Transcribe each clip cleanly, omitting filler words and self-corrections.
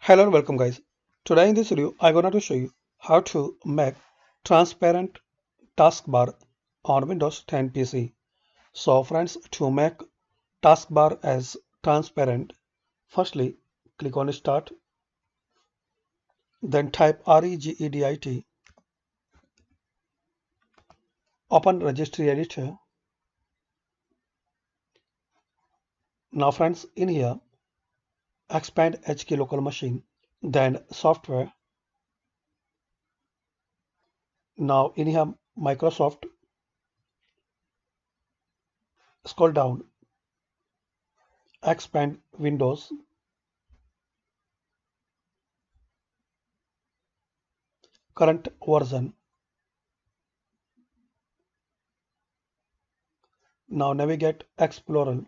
Hello and welcome guys. Today in this video I'm going to show you how to make transparent taskbar on Windows 10 PC. So friends, to make taskbar as transparent, firstly click on start, then type regedit, open registry editor. Now friends, in here expand HK local machine, then software. Now in here Microsoft, scroll down, expand Windows, current version. Now navigate Explorer.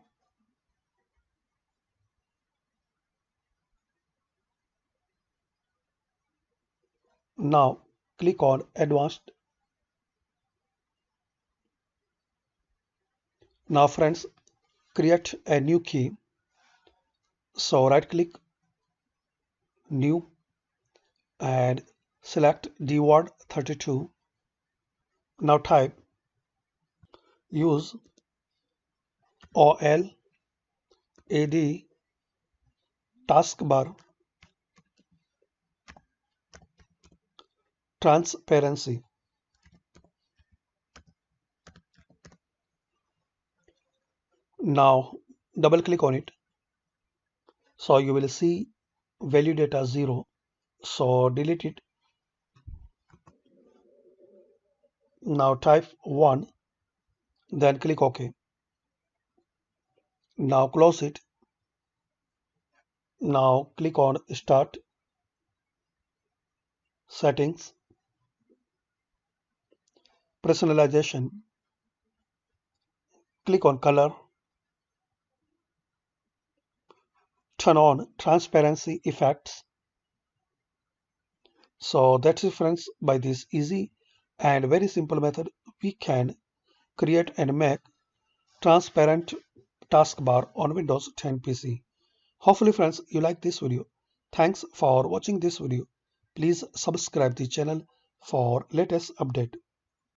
Now click on Advanced. Now friends, create a new key. So right click, new, and select the word 32. Now type use OLAD taskbar transparency. Now double click on it. So you will see value data 0. So delete it. Now type 1, then click OK. Now close it. Now click on Start, Settings, Personalization. Click on Color. Turn on transparency effects. So that's it friends. By this easy and very simple method, we can create and make transparent taskbar on Windows 10 PC. Hopefully friends, you like this video. Thanks for watching this video. Please subscribe the channel for latest update.